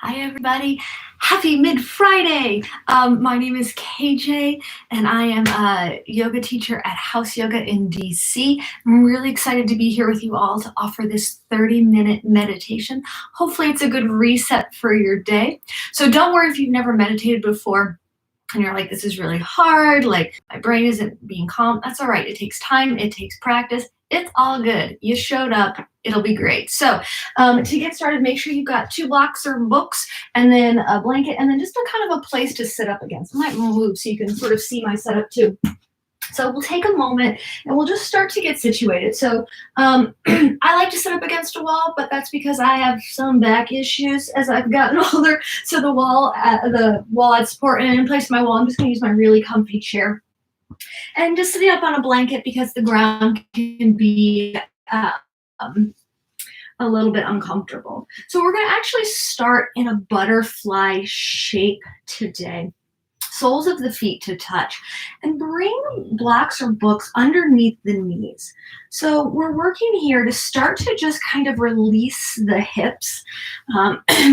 Hi, everybody. Happy Mid-Friday. My name is KJ, and I am a yoga teacher at House Yoga in DC. I'm really excited to be here with you all to offer this 30-minute meditation. Hopefully, it's a good reset for your day. So don't worry if you've never meditated before and you're like, this is really hard, like my brain isn't being calm. That's all right. It takes time. It takes practice. It's all good. You showed up. It'll be great. So to get started, make sure you've got 2 blocks or books and then a blanket and then just a kind of a place to sit up against. I might move so you can sort of see my setup too. So we'll take a moment and we'll just start to get situated. So I like to sit up against a wall, but that's because I have some back issues as I've gotten older. So the wall adds support, and in place of my wall, I'm just going to use my really comfy chair. And just sitting up on a blanket because the ground can be a little bit uncomfortable. So we're going to actually start in a butterfly shape today. Soles of the feet to touch, and bring blocks or books underneath the knees. So we're working here to start to just kind of release the hips,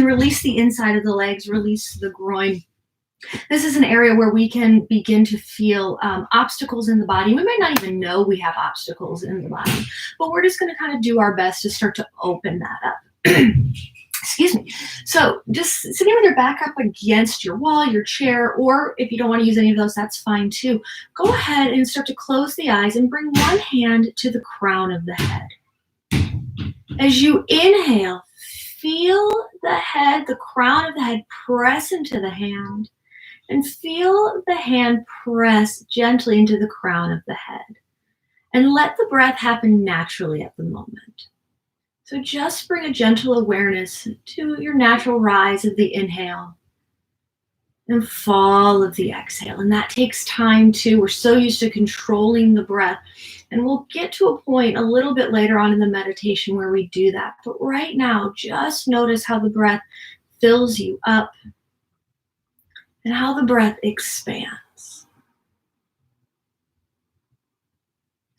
release the inside of the legs, release the groin. This is an area where we can begin to feel obstacles in the body. We might not even know we have obstacles in the body, but we're just going to kind of do our best to start to open that up. Excuse me. So just sitting with your back up against your wall, your chair, or if you don't want to use any of those, that's fine too. Go ahead and start to close the eyes and bring one hand to the crown of the head. As you inhale, feel the head, the crown of the head press into the hand, and feel the hand press gently into the crown of the head. And let the breath happen naturally at the moment. So just bring a gentle awareness to your natural rise of the inhale and fall of the exhale. And that takes time too. We're so used to controlling the breath. And we'll get to a point a little bit later on in the meditation where we do that. But right now, just notice how the breath fills you up and how the breath expands.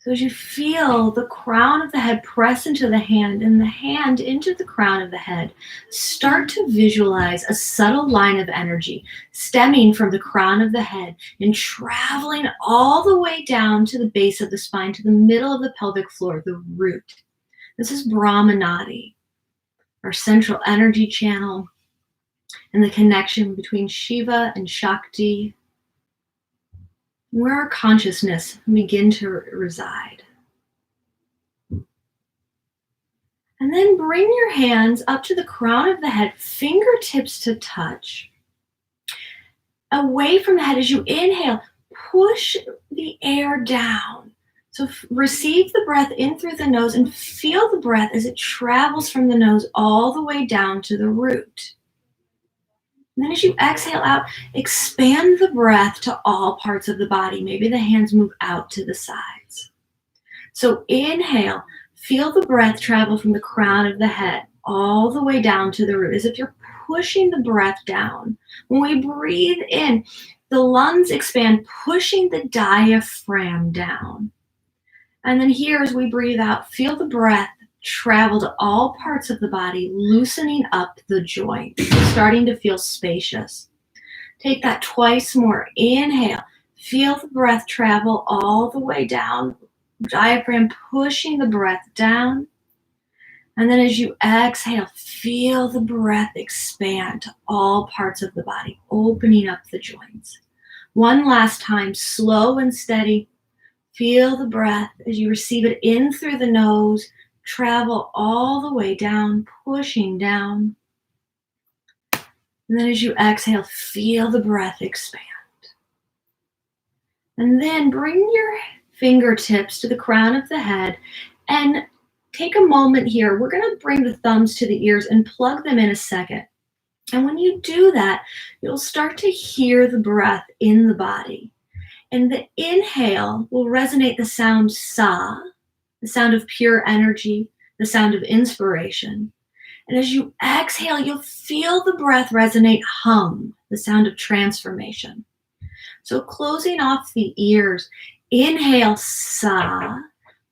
So as you feel the crown of the head press into the hand and the hand into the crown of the head, start to visualize a subtle line of energy stemming from the crown of the head and traveling all the way down to the base of the spine, to the middle of the pelvic floor, the root. This is Brahmanadi, our central energy channel and the connection between Shiva and Shakti, where our consciousness begin to reside. And then bring your hands up to the crown of the head, fingertips to touch. Away from the head as you inhale, push the air down. So receive the breath in through the nose and feel the breath as it travels from the nose all the way down to the root. And then as you exhale out, expand the breath to all parts of the body. Maybe the hands move out to the sides. So inhale, feel the breath travel from the crown of the head all the way down to the root, as if you're pushing the breath down. When we breathe in, the lungs expand, pushing the diaphragm down. And then here, as we breathe out, feel the breath travel to all parts of the body, loosening up the joints, starting to feel spacious. Take that twice more. Inhale, feel the breath travel all the way down, diaphragm pushing the breath down. And then as you exhale, feel the breath expand to all parts of the body, opening up the joints. One last time, slow and steady. Feel the breath as you receive it in through the nose, travel all the way down, pushing down. And then as you exhale, feel the breath expand. And then bring your fingertips to the crown of the head and take a moment here. We're going to bring the thumbs to the ears and plug them in a second. And when you do that, you'll start to hear the breath in the body. And the inhale will resonate the sound sa, the sound of pure energy, the sound of inspiration. And as you exhale, you'll feel the breath resonate hum, the sound of transformation. So closing off the ears, inhale sa,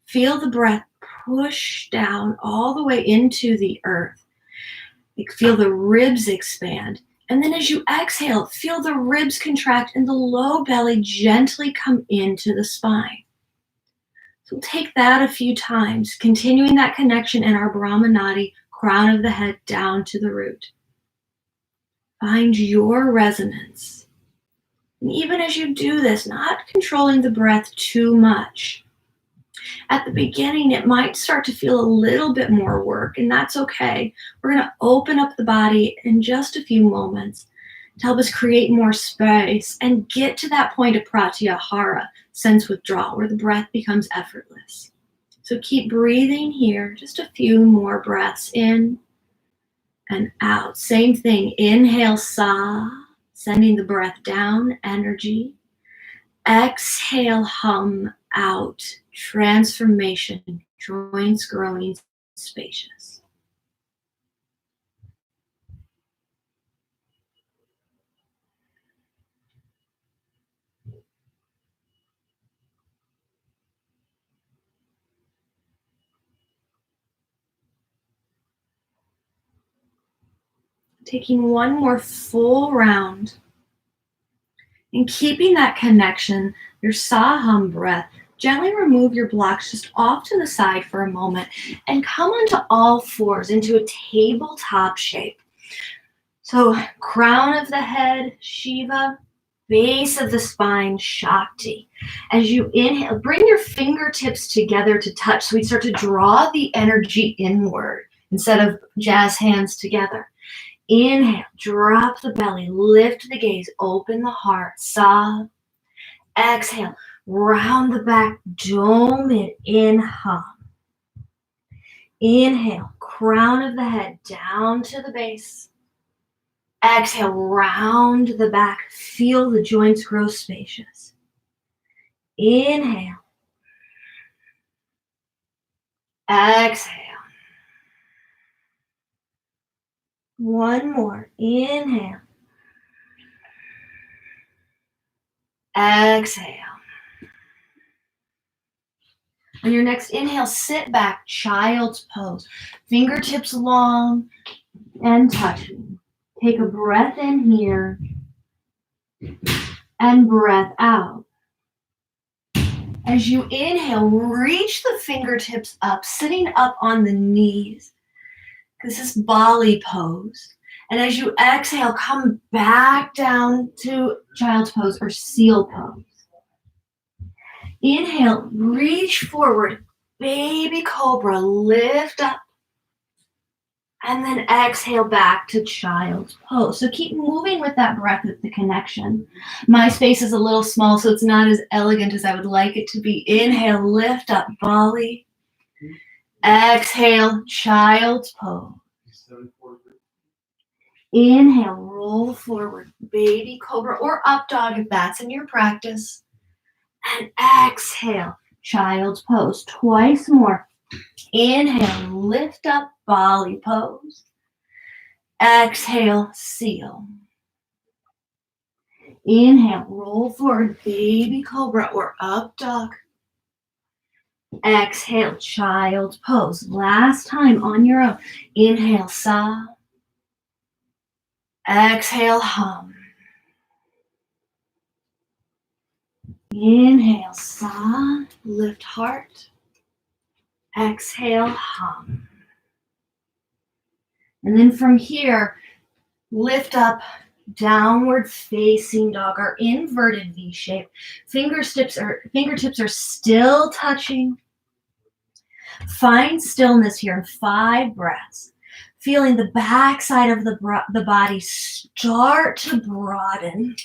feel the breath push down all the way into the earth. Feel the ribs expand. And then as you exhale, feel the ribs contract and the low belly gently come into the spine. So take that a few times, continuing that connection in our Brahmanadi, crown of the head down to the root. Find your resonance. And even as you do this, not controlling the breath too much. At the beginning, it might start to feel a little bit more work, and that's okay. We're going to open up the body in just a few moments to help us create more space and get to that point of pratyahara, sense withdrawal, where the breath becomes effortless. So keep breathing here, just a few more breaths in and out. Same thing, inhale, sa, sending the breath down, energy. Exhale, hum, out, transformation, joints growing spacious. Taking one more full round and keeping that connection, your sa-hum breath. Gently remove your blocks just off to the side for a moment and come onto all fours into a tabletop shape. So crown of the head, Shiva, base of the spine, Shakti. As you inhale, bring your fingertips together to touch. So we start to draw the energy inward instead of jazz hands together. Inhale, drop the belly, lift the gaze, open the heart, sa. Exhale, round the back, dome it in, hum. Inhale, crown of the head down to the base. Exhale, round the back, feel the joints grow spacious. Inhale. Exhale. One more. Inhale. Exhale. On your next inhale, sit back, child's pose. Fingertips long and touching. Take a breath in here and breath out. As you inhale, reach the fingertips up, sitting up on the knees. This is Bali pose. And as you exhale, come back down to child's pose or seal pose. Inhale, reach forward, baby cobra, lift up. And then exhale back to child's pose. So keep moving with that breath with the connection. My space is a little small, so it's not as elegant as I would like it to be. Inhale, lift up, Bali. Exhale, child's pose. Inhale, roll forward, baby cobra or up dog if that's in your practice. And exhale, child's pose. Twice more. Inhale, lift up, Bali pose. Exhale, seal. Inhale, roll forward, baby cobra or up dog. Exhale, child's pose. Last time on your own. Inhale, sa. Exhale, hum. Inhale, sa, lift heart. Exhale, hum. And then from here, lift up, downward facing dog, our inverted V shape. Fingertips are still touching. Find stillness here in 5 breaths. Feeling the back side of the body start to broaden.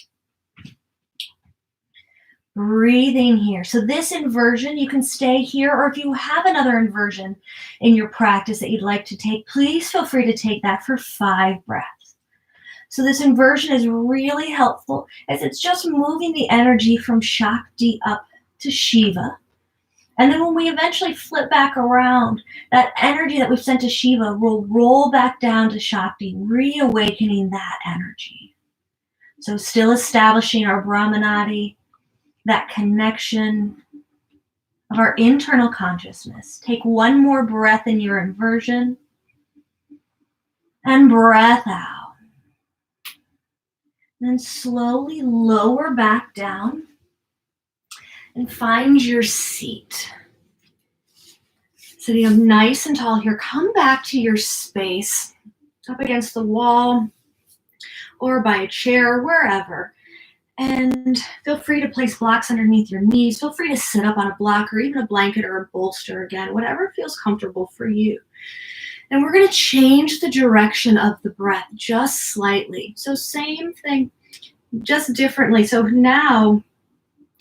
Breathing here. So this inversion, you can stay here, or if you have another inversion in your practice that you'd like to take, please feel free to take that for 5 breaths. So this inversion is really helpful as it's just moving the energy from Shakti up to Shiva. And then when we eventually flip back around, that energy that we've sent to Shiva will roll back down to Shakti, reawakening that energy. So still establishing our Brahmanadi, that connection of our internal consciousness. Take one more breath in your inversion. and breath out. Then slowly lower back down and find your seat. Sitting up nice and tall here, come back to your space, up against the wall or by a chair, wherever. And feel free to place blocks underneath your knees. Feel free to sit up on a block or even a blanket or a bolster again, whatever feels comfortable for you. And we're going to change the direction of the breath just slightly. So same thing, just differently. So now,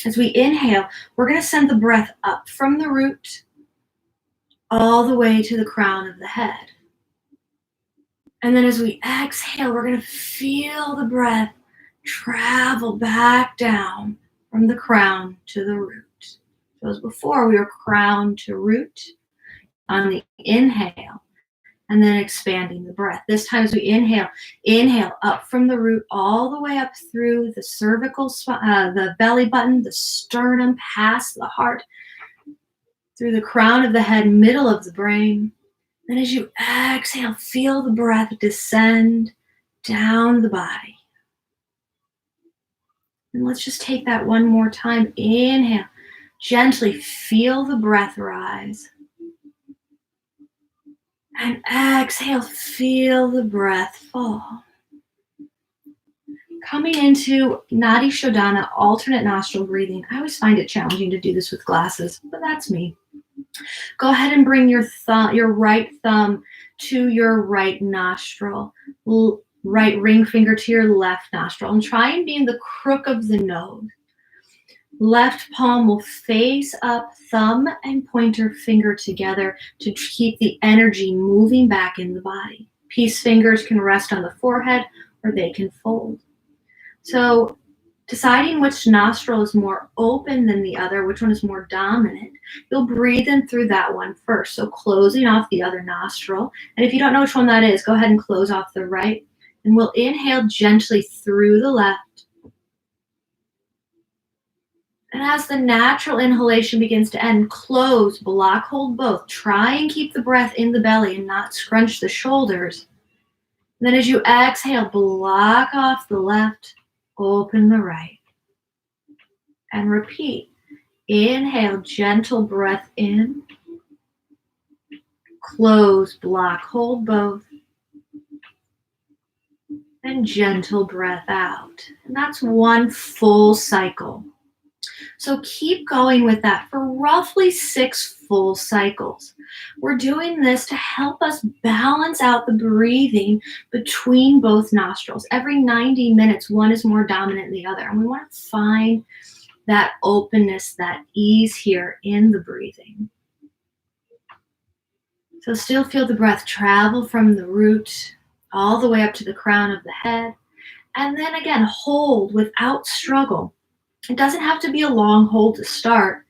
as we inhale, we're going to send the breath up from the root all the way to the crown of the head. And then as we exhale, we're going to feel the breath travel back down from the crown to the root. So as before, we were crown to root on the inhale, and then expanding the breath. This time as we inhale up from the root all the way up through the cervical, the belly button, the sternum, past the heart, through the crown of the head, middle of the brain. Then as you exhale, feel the breath descend down the body. And let's just take that one more time. Inhale, gently feel the breath rise. And exhale, feel the breath fall. Coming into Nadi Shodhana, alternate nostril breathing. I always find it challenging to do this with glasses, but that's me. Go ahead and bring your right thumb to your right nostril, right ring finger to your left nostril, and try and be in the crook of the nose. Left palm will face up, thumb and pointer finger together to keep the energy moving back in the body. Peace fingers can rest on the forehead or they can fold. So deciding which nostril is more open than the other, which one is more dominant, you'll breathe in through that one first. So closing off the other nostril. And if you don't know which one that is, go ahead and close off the right. And we'll inhale gently through the left. And as the natural inhalation begins to end, close, block, hold both. Try and keep the breath in the belly and not scrunch the shoulders. And then as you exhale, block off the left, open the right. And repeat. Inhale, gentle breath in. Close, block, hold both. And gentle breath out. And that's one full cycle. So keep going with that for roughly 6 full cycles. We're doing this to help us balance out the breathing between both nostrils. Every 90 minutes, one is more dominant than the other. And we want to find that openness, that ease here in the breathing. So still feel the breath travel from the root all the way up to the crown of the head. And then again, hold without struggle. It doesn't have to be a long hold to start.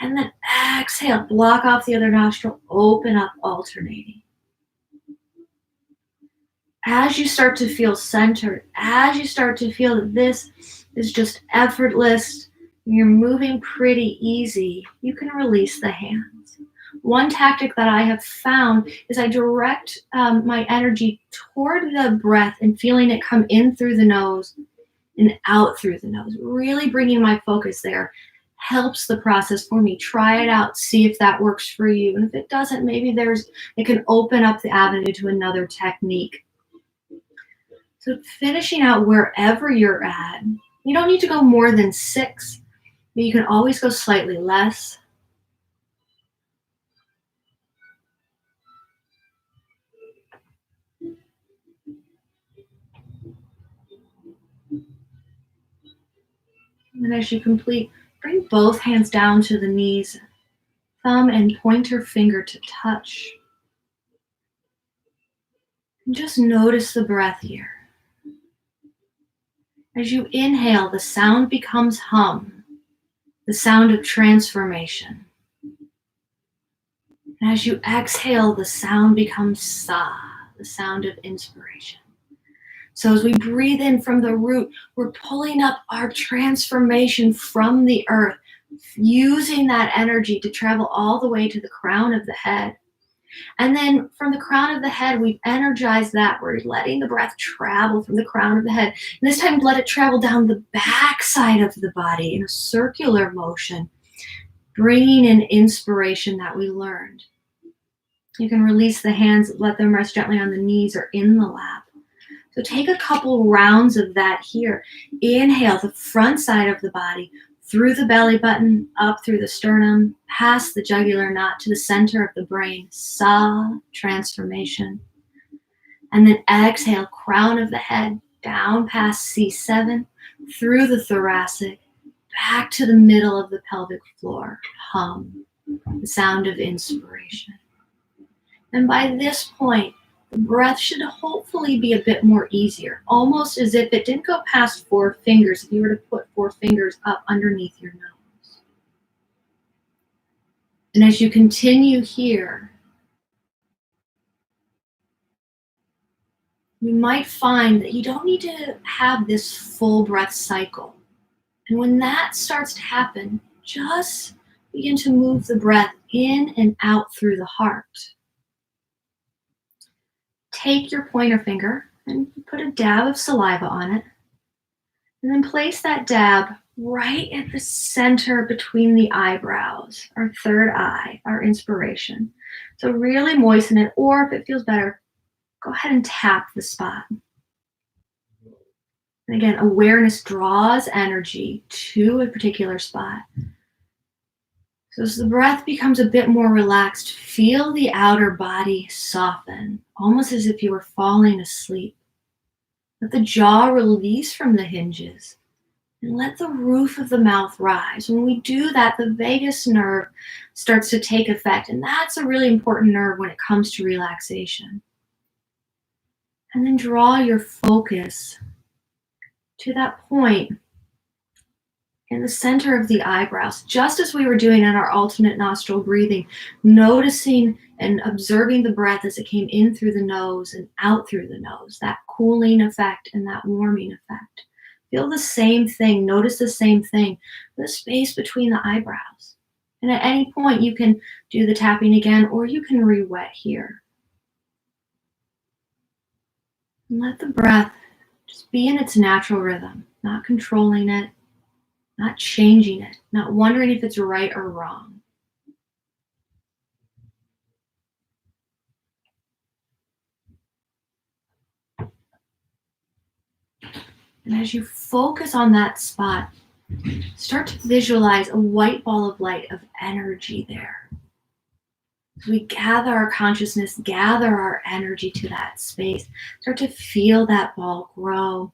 And then exhale, block off the other nostril, open up, alternating. As you start to feel centered, as you start to feel that this is just effortless, you're moving pretty easy, you can release the hands. One tactic that I have found is I direct my energy toward the breath and feeling it come in through the nose and out through the nose. Really bringing my focus there helps the process for me. Try it out, see if that works for you. And if it doesn't, maybe it can open up the avenue to another technique. So finishing out wherever you're at, you don't need to go more than 6, but you can always go slightly less. And as you complete, bring both hands down to the knees, thumb and pointer finger to touch. And just notice the breath here. As you inhale, the sound becomes hum, the sound of transformation. And as you exhale, the sound becomes sa, the sound of inspiration. So as we breathe in from the root, we're pulling up our transformation from the earth, using that energy to travel all the way to the crown of the head. And then from the crown of the head, we've energized that. We're letting the breath travel from the crown of the head. And this time, let it travel down the back side of the body in a circular motion, bringing in inspiration that we learned. You can release the hands, let them rest gently on the knees or in the lap. So take a couple rounds of that here. Inhale the front side of the body, through the belly button, up through the sternum, past the jugular knot to the center of the brain. Sa, transformation. And then exhale, crown of the head, down past C7, through the thoracic, back to the middle of the pelvic floor. Hum, the sound of inspiration. And by this point, the breath should hopefully be a bit more easier, almost as if it didn't go past 4 fingers, if you were to put 4 fingers up underneath your nose. And as you continue here, you might find that you don't need to have this full breath cycle. And when that starts to happen, just begin to move the breath in and out through the heart. Take your pointer finger and put a dab of saliva on it. And then place that dab right at the center between the eyebrows, our third eye, our inspiration. So really moisten it, or if it feels better, go ahead and tap the spot. And again, awareness draws energy to a particular spot. So as the breath becomes a bit more relaxed, feel the outer body soften, almost as if you were falling asleep. Let the jaw release from the hinges and let the roof of the mouth rise. When we do that, the vagus nerve starts to take effect, and that's a really important nerve when it comes to relaxation. And then draw your focus to that point in the center of the eyebrows, just as we were doing in our alternate nostril breathing, noticing and observing the breath as it came in through the nose and out through the nose, that cooling effect and that warming effect. Feel the same thing, notice the same thing, the space between the eyebrows. And at any point you can do the tapping again, or you can re-wet here. And let the breath just be in its natural rhythm, not controlling it, not changing it, not wondering if it's right or wrong. And as you focus on that spot, start to visualize a white ball of light of energy there. As we gather our consciousness, gather our energy to that space, start to feel that ball grow.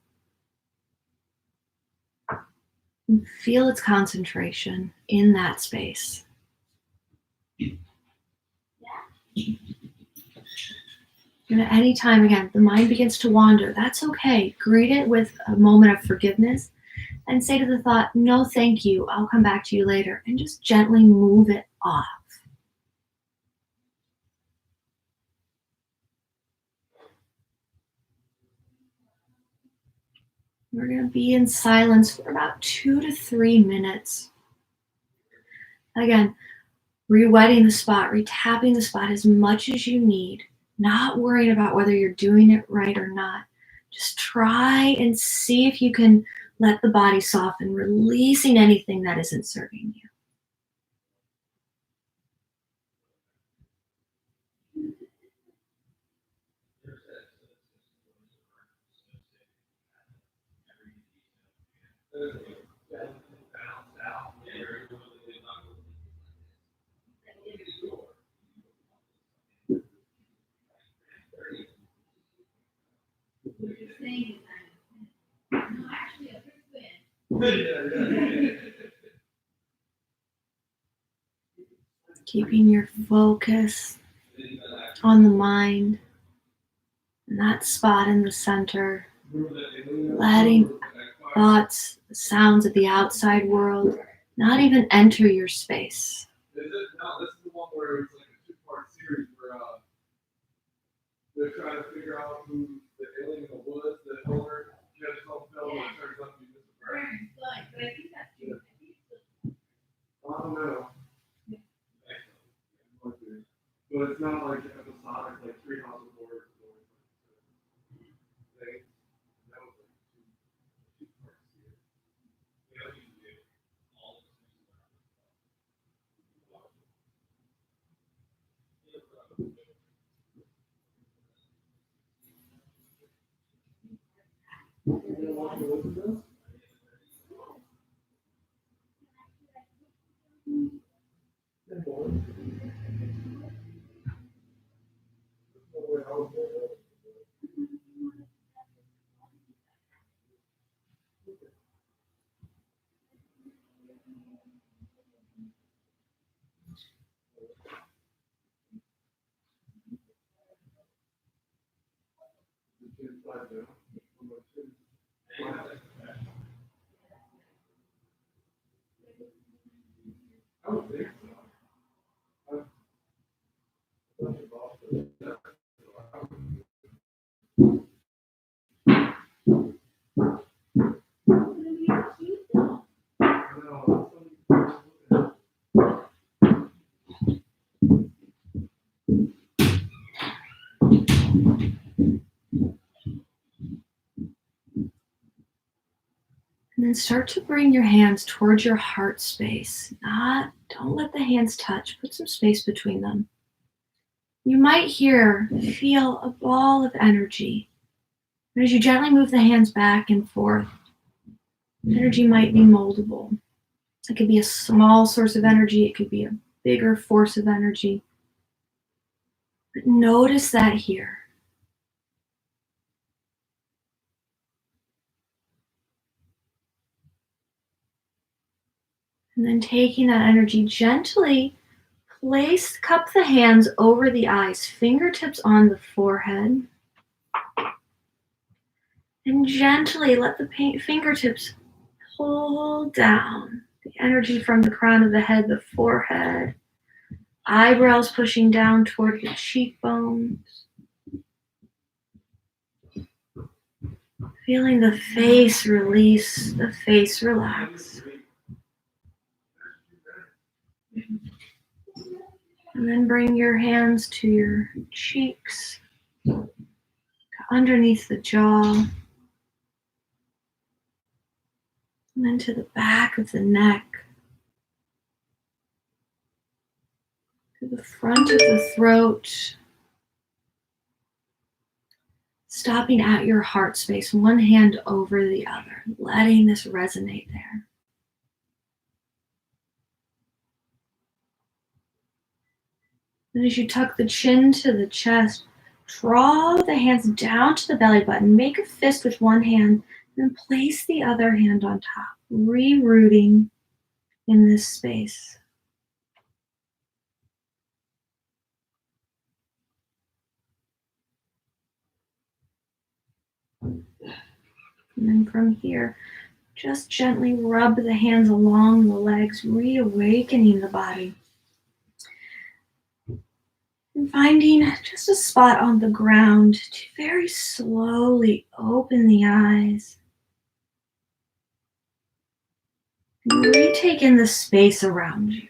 And feel its concentration in that space. And at any time, again, the mind begins to wander. That's okay. Greet it with a moment of forgiveness and say to the thought, no, thank you. I'll come back to you later. And just gently move it off. We're going to be in silence for about 2 to 3 minutes. Again, re-wetting the spot, re-tapping the spot as much as you need. Not worrying about whether you're doing it right or not. Just try and see if you can let the body soften, releasing anything that isn't serving you. Keeping your focus on the mind and that spot in the center, letting thoughts, the sounds of the outside world not even enter your space. No, this is the one where it's like a 2-part series where they're trying to figure out who the alien in the woods that told her she had to solve the film, and it turns out to be Mr. Brown. I don't know. But it's not like want to listen to this? I would think so. And then start to bring your hands towards your heart space. Don't let the hands touch. Put some space between them. You might feel a ball of energy. And as you gently move the hands back and forth, energy might be moldable. It could be a small source of energy. It could be a bigger force of energy. But notice that here. And then taking that energy gently, cup the hands over the eyes, fingertips on the forehead. And gently let the fingertips pull down the energy from the crown of the head, the forehead, eyebrows pushing down toward the cheekbones. Feeling the face release, the face relax. And then bring your hands to your cheeks, to underneath the jaw, and then to the back of the neck, to the front of the throat, stopping at your heart space, one hand over the other, letting this resonate there. And as you tuck the chin to the chest, draw the hands down to the belly button. Make a fist with one hand, and place the other hand on top, re-rooting in this space. And then from here, just gently rub the hands along the legs, reawakening the body. And finding just a spot on the ground to very slowly open the eyes. And retake in the space around you.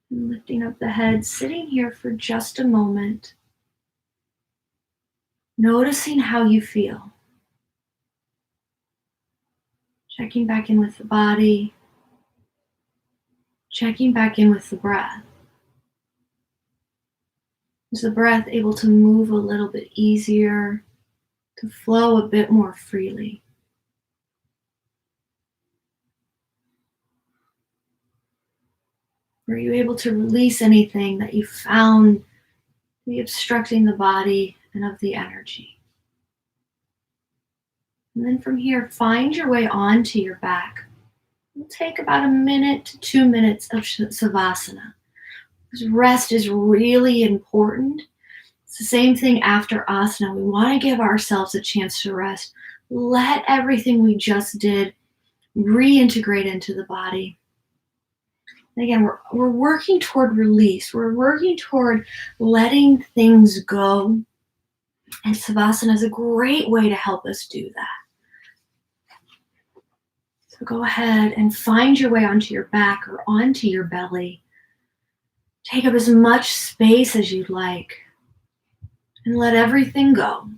And lifting up the head, sitting here for just a moment. Noticing how you feel. Checking back in with the body. Checking back in with the breath. Is the breath able to move a little bit easier, to flow a bit more freely? Were you able to release anything that you found to be obstructing the body and of the energy? And then from here, find your way onto your back. It'll take about 1 to 2 minutes of Savasana. Because rest is really important. It's the same thing after asana. We want to give ourselves a chance to rest. Let everything we just did reintegrate into the body. And again, we're working toward release. We're working toward letting things go. And Savasana is a great way to help us do that. So go ahead and find your way onto your back or onto your belly. Take up as much space as you'd like. And let everything go.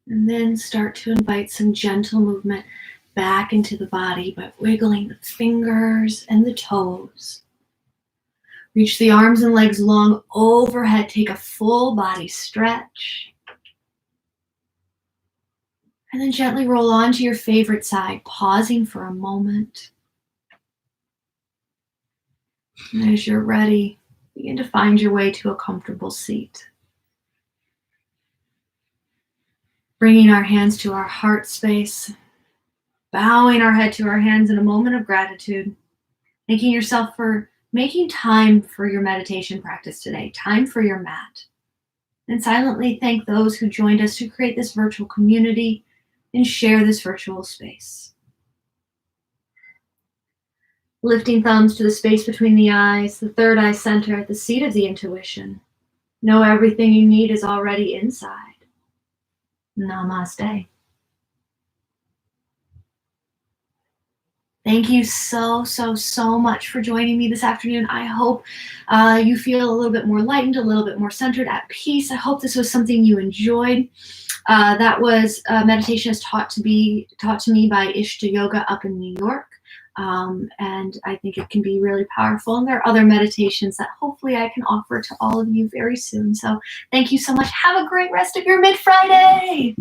And then start to invite some gentle movement back into the body by wiggling the fingers and the toes. Reach the arms and legs long overhead. Take a full body stretch. And then gently roll onto your favorite side, pausing for a moment. And as you're ready, begin to find your way to a comfortable seat. Bringing our hands to our heart space, bowing our head to our hands in a moment of gratitude, thanking yourself for making time for your meditation practice today, time for your mat. And silently thank those who joined us to create this virtual community and share this virtual space. Lifting thumbs to the space between the eyes, the third eye center at the seat of the intuition. Know everything you need is already inside. Namaste. Thank you so much for joining me this afternoon. I hope you feel a little bit more lightened, a little bit more centered, at peace. I hope this was something you enjoyed. That was meditation is taught to me by Ishta Yoga up in New York. And I think it can be really powerful. And there are other meditations that hopefully I can offer to all of you very soon. So thank you so much. Have a great rest of your Mid-Friday.